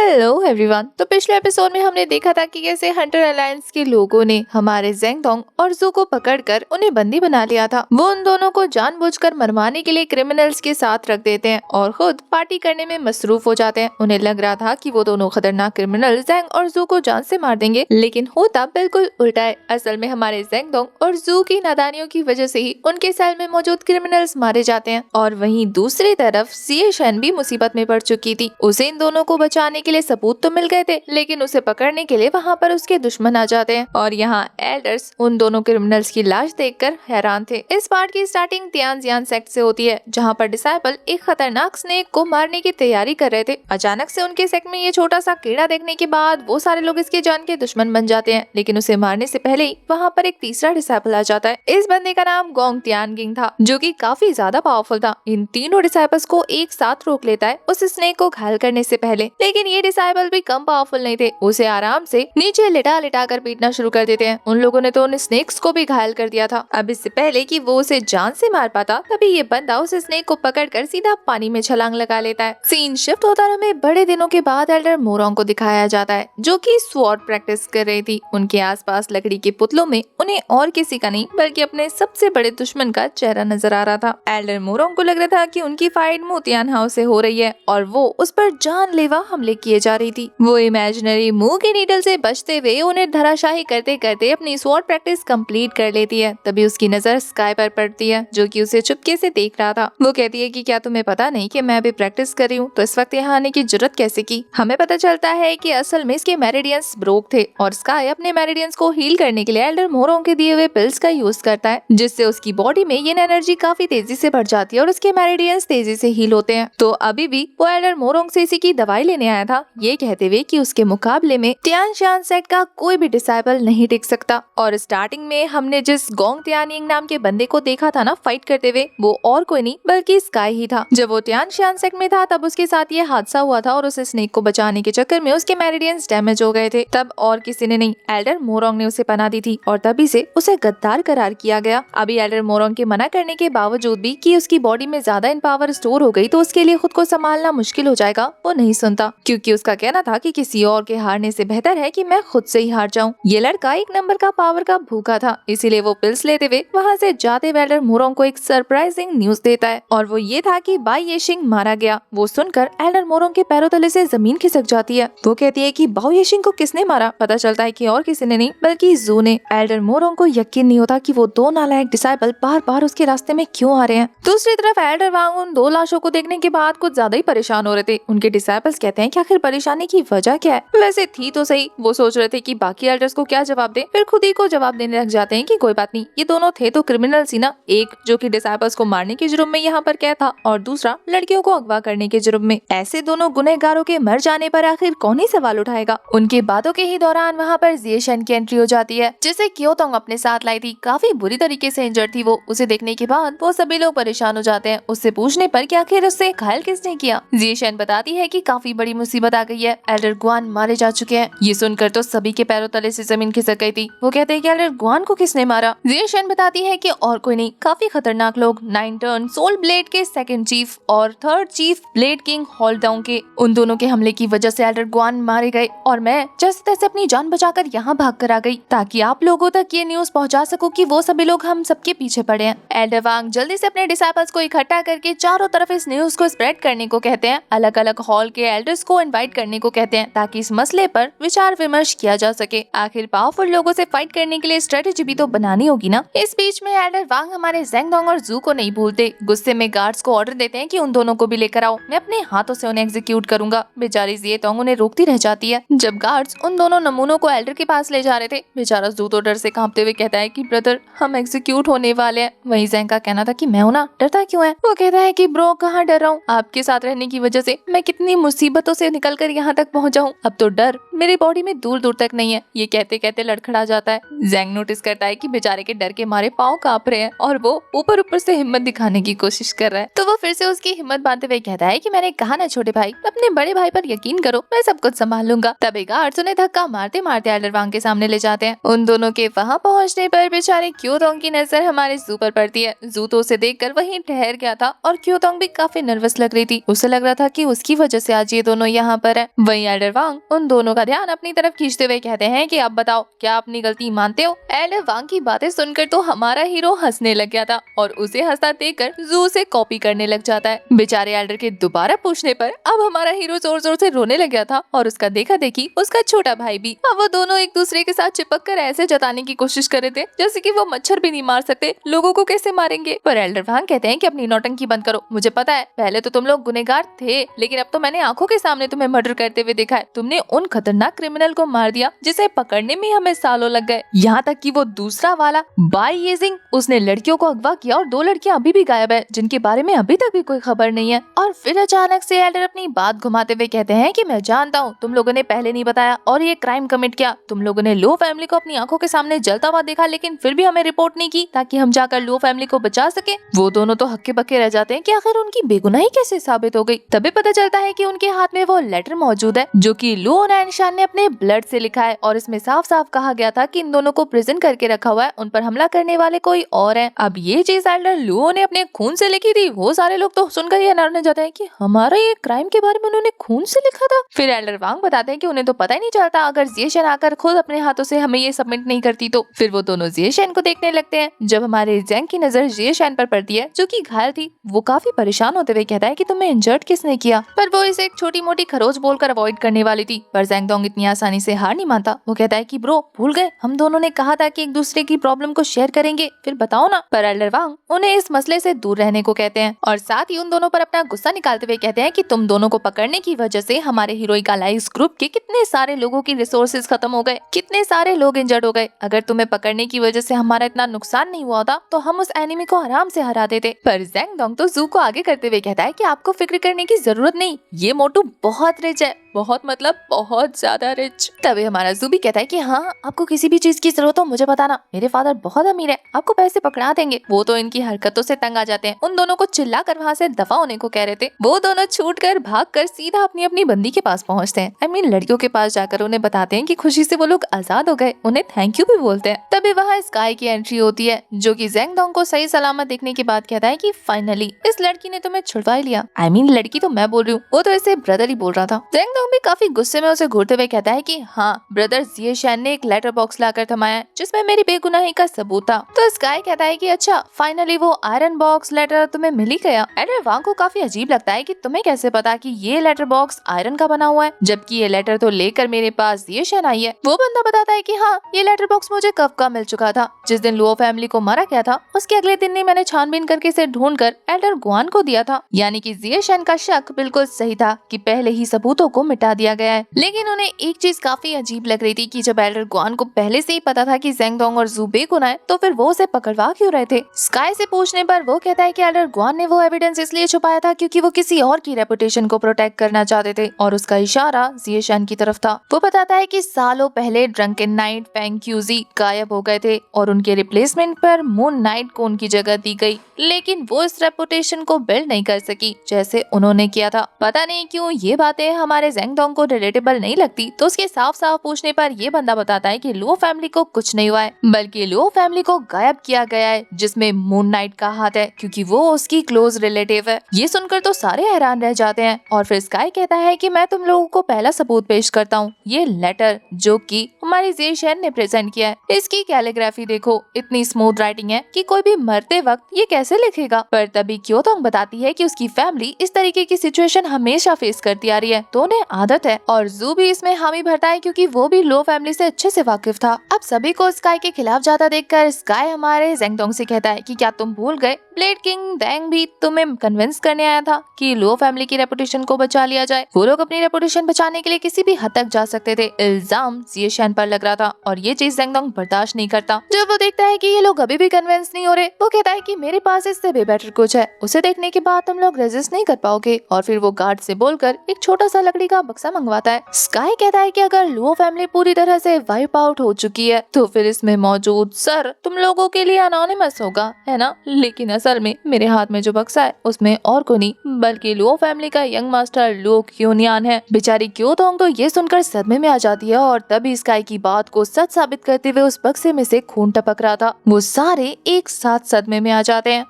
Hello everyone. तो पिछले episode में हमने देखा था कि कैसे हंटर अलायंस के लोगों ने हमारे ज़ेंगडोंग और जू को पकड़कर उन्हें बंदी बना लिया था। वो उन दोनों को जानबूझकर मरवाने के लिए क्रिमिनल्स के साथ रख देते हैं और खुद पार्टी करने में मसरूफ हो जाते हैं। उन्हें लग रहा था कि वो दोनों खतरनाक क्रिमिनल ज़ेंग और जू को जान से मार देंगे, लेकिन होता बिल्कुल उल्टा है। असल में हमारे ज़ेंगडोंग और जू की नादानियों की वजह से ही उनके सेल में मौजूद क्रिमिनल्स मारे जाते हैं। और वहीं दूसरी तरफ जिए शेन भी मुसीबत में पड़ चुकी थी। उसे इन दोनों को बचाने के लिए सबूत तो मिल गए थे, लेकिन उसे पकड़ने के लिए वहाँ पर उसके दुश्मन आ जाते हैं। और यहाँ एल्डर्स उन दोनों क्रिमिनल्स की लाश देखकर हैरान थे। इस पार्ट की स्टार्टिंग तियानजियान सेक्ट से होती है, जहाँ पर डिसाइपल एक खतरनाक स्नेक को मारने की तैयारी कर रहे थे। अचानक से उनके सेक्ट में ये छोटा सा कीड़ा देखने के बाद वो सारे लोग इसके जान के दुश्मन बन जाते हैं, लेकिन उसे मारने से पहले ही वहाँ पर एक तीसरा डिसाइपल आ जाता है। इस बंदे का नाम गोंग तियानगिंग था, जो कि काफी ज्यादा पावरफुल था। इन तीनों डिसाइपल्स को एक साथ रोक लेता है उस स्नेक को घायल करने से पहले, लेकिन ये डिसाइपल भी कम पावरफुल नहीं थे। उसे आराम से नीचे लिटा लिटा कर पीटना शुरू कर देते हैं। उन लोगों ने तो उन स्नेक्स को भी घायल कर दिया था। अब इससे पहले कि वो उसे जान से मार पाता, तभी ये बंदा उस स्नेक को पकड़कर सीधा पानी में छलांग लगा लेता है। सीन शिफ्ट होता और हमें बड़े दिनों के बाद एल्डर मोरोंग को दिखाया जाता है, जो कि स्वॉर्ड प्रैक्टिस कर रही थी। उनके आसपास लकड़ी के पुतलों में उन्हें और किसी का नहीं बल्कि अपने सबसे बड़े दुश्मन का चेहरा नजर आ रहा था। एल्डर मोरोंग को लग रहा था कि उनकी फाइट मोतियान हाउस से हो रही है और वो उस पर जानलेवा हमले किए जा रही थी। वो इमेजिनरी मुंह के नीडल से बचते हुए उन्हें धराशाही करते करते अपनी स्वॉर्ड प्रैक्टिस कंप्लीट कर लेती है। तभी उसकी नजर स्काई पर पड़ती है, जो कि उसे चुपके से देख रहा था। वो कहती है कि क्या तुम्हें पता नहीं कि मैं भी प्रैक्टिस कर रही हूँ, तो इस वक्त यहाँ आने की जरूरत कैसे की। हमें पता चलता है कि असल में इसके मेरिडियंस ब्रोक थे और स्काई अपने मेरिडियंस को हील करने के लिए एल्डर मोरोंग के दिए हुए पिल्स का यूज करता है, जिससे उसकी बॉडी में ये एनर्जी काफी तेजी से बढ़ जाती है और उसके मेरिडियंस तेजी से हील होते हैं। तो अभी भी वो एल्डर मोरोंग से इसी की दवाई लेने आया था, ये कहते हुए कि उसके मुकाबले में तियानजियान सेक्ट का कोई भी डिसाइपल नहीं टिक सकता। और स्टार्टिंग में हमने जिस गोंग तियानिंग नाम के बंदे को देखा था ना फाइट करते हुए, वो और कोई नहीं बल्कि स्काई ही था। जब वो तियानजियान सेक्ट में था तब उसके साथ ये हादसा हुआ था और उस स्नेक को बचाने के चक्कर में उसके मेरिडियंस डैमेज हो गए थे। तब और किसी ने नहीं, एल्डर मोरोंग ने उसे पनाह दी थी और तभी से उसे गद्दार करार किया गया। अभी एल्डर मोरोंग के मना करने के बावजूद भी कि उसकी बॉडी में ज्यादा इन पावर स्टोर हो गई तो उसके लिए खुद को संभालना मुश्किल हो जाएगा, वो नहीं सुनता, क्योंकि उसका कहना था कि किसी और के हारने से बेहतर है कि मैं खुद से ही हार जाऊं। ये लड़का एक नंबर का पावर का भूखा था, इसीलिए वो पिल्स लेते हुए वहाँ से जाते हुए एल्डर मोरोंग को एक सरप्राइजिंग न्यूज देता है, और वो ये था कि बाई येशिंग मारा गया। वो सुनकर एल्डर मोरोंग के पैरों तले से जमीन खिसक जाती है। वो कहती है कि बाओ येशिंग को किसने मारा। पता चलता है कि और किसी ने नहीं बल्कि जू ने। एल्डर मोरोंग को यकीन नहीं होता कि वो दो नालायक डिसाइपल बार बार उसके रास्ते में क्यों आ रहे हैं। दूसरी तरफ एल्डर वांग उन दो लाशों को देखने के बाद कुछ ज्यादा ही परेशान हो रहे थे। उनके डिसाइपल्स कहते हैं कि आखिर परेशानी की वजह क्या है। वैसे थी तो सही, वो सोच रहे थे कि बाकी एल्डर्स को क्या जवाब दे, फिर खुद ही को जवाब देने लग जाते हैं कि कोई बात नहीं, ये दोनों थे तो क्रिमिनल्स ही ना, एक जो कि डिसाइपल्स को मारने के जुर्म में यहाँ पर क्या था और दूसरा लड़कियों को अगवा करने के जुर्म में। ऐसे दोनों गुनहगारों के मर जाने पर आखिर कौन ही सवाल उठाएगा। उनकी बातों के ही दौरान वहाँ पर जिए शेन की एंट्री हो जाती है, जिसे क्योतोंग अपने साथ लाई थी। काफी बुरी तरीके से इंजर्ड थी वो। उसे देखने के बाद वो सभी लोग परेशान हो जाते हैं। उससे पूछने पर कि आखिर उससे घायल किसने किया, जिए शेन बताती है कि काफी बड़ी मुसीबत आ गई है, एल्डर गुआन मारे जा चुके हैं। ये सुनकर तो सभी के पैरों तले से जमीन खिसक गई थी। वो कहते हैं कि एल्डर गुआन को किसने मारा। जिए शेन बताती है कि और कोई नहीं, काफी खतरनाक लोग, नाइन टर्न सोल ब्लेड के सेकंड चीफ और थर्ड चीफ ब्लेड किंग होल्डाउन के। उन दोनों के हमले की वजह से एल्डर गुआन मारे गए और मैं जैसे तैसे अपनी जान बचाकर यहाँ भाग कर आ गई, ताकि आप लोगों तक ये न्यूज पहुँचा सकूं कि वो सभी लोग हम सबके पीछे पड़े हैं। एल्डर वांग जल्दी से अपने डिसाइपल्स को इकट्ठा करके चारों तरफ इस न्यूज को स्प्रेड करने को कहते हैं। अलग अलग हॉल के एल्डर्स को इनवाइट करने को कहते हैं, ताकि इस मसले पर विचार विमर्श किया जा सके। आखिर पावरफुल लोगों से फाइट करने के लिए स्ट्रेटेजी भी तो बनानी होगी ना। इस बीच में एल्डर वांग हमारे ज़ेंगडोंग और जू को नहीं भूलते। गुस्से में गार्ड्स को ऑर्डर देते हैं कि उन दोनों को भी लेकर आओ, मैं अपने हाथों से उन्हें एग्जीक्यूट करूंगा। बेचारी जिएतोंग उन्हें रोकती रह जाती है। जब गार्ड्स उन दोनों नमूनों को एल्डर के पास ले जा रहे थे, बेचारा जू तो डर से कांपते हुए कहता है कि ब्रदर, हम एग्जीक्यूट होने वाले हैं। वहीं ज़ेंग का कहना था कि मैं हूं ना, डरता क्यों है। वो कहता है कि ब्रो, कहाँ डर रहा हूँ, आपके साथ रहने की वजह से मैं कितनी मुसीबतों से निकल कर यहाँ तक पहुँचा हूँ। अब तो डर मेरी बॉडी में दूर दूर तक नहीं है। ये कहते कहते लड़खड़ा जाता है। ज़ेंग नोटिस करता है कि बेचारे के डर के मारे पाँव कांप रहे हैं और वो ऊपर ऊपर से हिम्मत दिखाने की कोशिश कर रहा है। तो वो फिर से उसकी हिम्मत बांधते हुए कहता है कि मैंने कहा ना छोटे भाई, अपने बड़े भाई पर यकीन करो, मैं सब कुछ संभाल लूंगा। तभी गार्ड्स उन्हें धक्का मारते मारते एल्डर वांग के सामने ले जाते हैं। उन दोनों के वहाँ पहुँचने पर बेचारे क्योतोंग की नजर हमारे जू पर पड़ती है। जू तो उसे देखकर वहीं ठहर गया था और क्योतोंग भी काफी नर्वस लग रही थी। उसे लग रहा था कि उसकी वजह से आज ये दोनों यहाँ कहाँ पर है। वहीं एल्डर वांग उन दोनों का ध्यान अपनी तरफ खींचते हुए कहते हैं कि अब बताओ क्या अपनी गलती मानते हो। एल्डर वांग की बातें सुनकर तो हमारा हीरो हंसने लग गया था और उसे हंसता देखकर जू से कॉपी करने लग जाता है। बेचारे एल्डर के दोबारा पूछने पर अब हमारा हीरो जोर जोर से रोने लग गया था और उसका देखा देखी उसका छोटा भाई भी। अब वो दोनों एक दूसरे के साथ चिपक कर ऐसे जताने की कोशिश कर रहे थे जैसे कि वो मच्छर भी नहीं मार सकते, लोगों को कैसे मारेंगे। पर एल्डर वांग कहते हैं कि अपनी नौटंकी बंद करो, मुझे पता है पहले तो तुम लोग गुनहगार थे लेकिन अब तो मैंने आंखों के सामने तुम्हें मर्डर करते हुए देखा है। तुमने उन खतरनाक क्रिमिनल को मार दिया जिसे पकड़ने में हमें सालों लग गए। यहाँ तक कि वो दूसरा वाला बाई येजिंग, उसने लड़कियों को अगवा किया और 2 लड़कियां अभी भी गायब है जिनके बारे में अभी तक भी कोई खबर नहीं है। और फिर अचानक से एल्डर अपनी बात घुमाते हुए कहते हैं कि मैं जानता हूँ तुम लोगों ने पहले नहीं बताया और ये क्राइम कमिट किया। तुम लोगों ने लो फैमिली को अपनी आंखों के सामने जलता हुआ देखा लेकिन फिर भी हमें रिपोर्ट नहीं की ताकि हम जाकर लो फैमिली को बचा सके। वो दोनों तो हक्के बक्के रह जाते हैं कि आखिर उनकी बेगुनाही कैसे साबित हो गई। तभी पता चलता है कि उनके हाथ में वो लेटर मौजूद है जो कि लू और एनशान ने अपने ब्लड से लिखा है और इसमें साफ साफ कहा गया था कि इन दोनों को प्रिजन करके रखा हुआ है, उन पर हमला करने वाले कोई और हैं। अब ये चीज एल्डर लू ने अपने खून से लिखी थी। वो सारे लोग तो सुनकर ये हैरान जाते हैं कि हमारा ये क्राइम के बारे में उन्होंने खून से लिखा था। फिर एल्डर वांग बताते हैं कि उन्हें तो पता ही नहीं चलता अगर जिएशन आकर खुद अपने हाथों से हमें ये सबमिट नहीं करती तो। फिर वो दोनों जिएशन को देखने लगते हैं। जब हमारे जेंग की नजर जिएशन पर पड़ती है जो कि घायल थी, वो काफी परेशान होते हुए कहता है कि तुम्हें इंजर्ड किसने किया, पर वो इसे एक छोटी मोटी खरोच बोलकर अवॉइड करने वाली थी। पर जेंगडोंग इतनी आसानी से हार नहीं मानता। वो कहता है कि ब्रो भूल गए हम दोनों ने कहा था कि एक दूसरे की प्रॉब्लम को शेयर करेंगे, फिर बताओ ना। पर एल्डर वांग उन्हें इस मसले से दूर रहने को कहते हैं और साथ ही उन दोनों पर अपना गुस्सा निकालते हुए कहते हैं कि तुम दोनों को पकड़ने की वजह से हमारे हीरोइक अलाइंस ग्रुप के कितने सारे लोगों की रिसोर्सेज खत्म हो गए, कितने सारे लोग इंजर्ड हो गए। अगर तुम्हें पकड़ने की वजह से हमारा इतना नुकसान नहीं हुआ होता तो हम उस एनिमी को आराम से हरा देते। पर जेंगडोंग तो जू को आगे करते हुए कहता है कि आपको फिक्र करने की जरूरत नहीं, ये मोटू बहुत रिच है, बहुत मतलब बहुत ज्यादा रिच। तभी हमारा जू भी कहता है कि हाँ आपको किसी भी चीज की जरूरत हो मुझे बताना, मेरे फादर बहुत अमीर है, आपको पैसे पकड़ा देंगे। वो तो इनकी हरकतों से तंग आ जाते हैं। उन दोनों को चिल्ला कर वहाँ से दफा होने को कह रहे थे। वो दोनों छूट कर भाग कर सीधा अपनी अपनी बंदी के पास पहुँचते हैं। लड़कियों के पास जाकर उन्हें बताते हैं कि खुशी से वो लोग आजाद हो गए, उन्हें थैंक यू भी बोलते हैं। तभी वहाँ स्काई की एंट्री होती है जो कि जेंगडोंग को सही सलामत देखने के बाद कहता है कि फाइनली इस लड़की ने तुम्हें छुड़वा ही लिया। लड़की तो मैं बोल रही हूँ, वो तो ऐसे ब्रदर ही बोल रहा था। जेंगडोंग भी काफी गुस्से में उसे घूरते हुए कहता है कि हाँ ब्रदर जिएशन ने एक लेटर बॉक्स लाकर थमाया जिसमें मेरी बेगुनाही का सबूत था। तो स्काई कहता है कि अच्छा फाइनली वो आयरन बॉक्स लेटर तुम्हें मिल ही गया। एल्डर वांग को काफी अजीब लगता है कि तुम्हें कैसे पता कि ये लेटर बॉक्स आयरन का बना हुआ है, जबकि ये लेटर तो लेकर मेरे पास जिएशन आई है। वो बंदा बताता है कि हाँ ये लेटर बॉक्स मुझे कब का मिल चुका था, जिस दिन लुओ फैमिली को मारा गया था उसके अगले दिन ही मैंने छानबीन करके इसे ढूंढ कर एल्डर गुआन को दिया था। यानी कि जिएशन का शक बिल्कुल सही था कि पहले ही सबूतों को मिटा दिया गया है। लेकिन उन्हें एक चीज काफी अजीब लग रही थी कि जब एल्डर गुआन को पहले से ही पता था कि जेंगडोंग और जू बेगुनाह है तो फिर वो उसे पकड़वा क्यों रहे थे। स्काई से पूछने पर वो कहता है कि एल्डर गुआन ने वो एविडेंस इसलिए छुपाया था क्योंकि वो किसी और की रेपुटेशन को प्रोटेक्ट करना चाहते थे और उसका इशारा जिएशन की तरफ था। वो बताता है कि सालों पहले ड्रंकन नाइट फेंग क्यूजी गायब हो गए थे और उनके रिप्लेसमेंट पर मून नाइट को उनकी जगह दी गई, लेकिन वो इस रेपुटेशन को बिल्ड नहीं कर सकी जैसे उन्होंने किया था। पता नहीं क्यों ये बातें हमारे जेंगडोंग को रिलेटेबल नहीं लगती। तो उसके साफ साफ पूछने पर ये बंदा बताता है कि लुओ फैमिली को कुछ नहीं हुआ है बल्कि लुओ फैमिली को गायब किया गया है जिसमें मून नाइट का हाथ है क्योंकि वो उसकी क्लोज रिलेटिव है। ये सुनकर तो सारे हैरान रह जाते हैं और फिर स्काई कहता है कि मैं तुम लोगों को पहला सबूत पेश करता हूँ, ये लेटर जो कि हमारी जिएशन ने प्रेजेंट किया है। इसकी कैलीग्राफी देखो, इतनी स्मूथ राइटिंग है कि कोई भी मरते वक्त ये कैसे लिखेगा। पर तभी क्योतोंग बताती है कि उसकी फैमिली इस तरीके की सिचुएशन हमेशा फेस करती आ रही है तो उन्हें आदत है और जू भी इसमें हामी भरता है क्योंकि वो भी लो फैमिली से अच्छे से वाकिफ था। अब सभी को स्काई के खिलाफ जाता देखकर स्काई हमारे जेंगडोंग से कहता है कि क्या तुम भूल गए ब्लेड किंग डैंग भी तुम्हें कन्विंस करने आया था कि लो फैमिली की रेपुटेशन को बचा लिया जाए। वो लोग अपनी रेपुटेशन बचाने के लिए किसी भी हद तक जा सकते थे। इल्जाम जिएशन पर लग रहा था और ये चीज जेंगडोंग बर्दाश्त नहीं करता। जब वो देखता है कि ये लोग अभी भी कन्विंस नहीं हो रहे, वो कहता है कि मेरे पास इससे भी बेटर कुछ है, उसे देखने के बाद तुम लोग रेजिस्ट नहीं कर पाओगे। और फिर वो गार्ड से बोलकर एक छोटा सा लकड़ी का बक्सा मंगवाता है। स्काई कहता है कि अगर लुओ फैमिली पूरी तरह से वाइप आउट हो चुकी है तो फिर इसमें मौजूद सर तुम लोगों के लिए अनोनिमस होगा, है ना। लेकिन असल में मेरे हाथ में जो बक्सा है उसमें और कोई नहीं बल्कि लुओ फैमिली का यंग मास्टर लुओ क्योनियान है। बेचारी क्योतोंग तो ये सुनकर सदमे में आ जाती है और तभी स्काई की बात को सच साबित करते हुए उस बक्से में से खून टपक रहा था। वो सारे एक साथ सदमे में आ जाते हैं।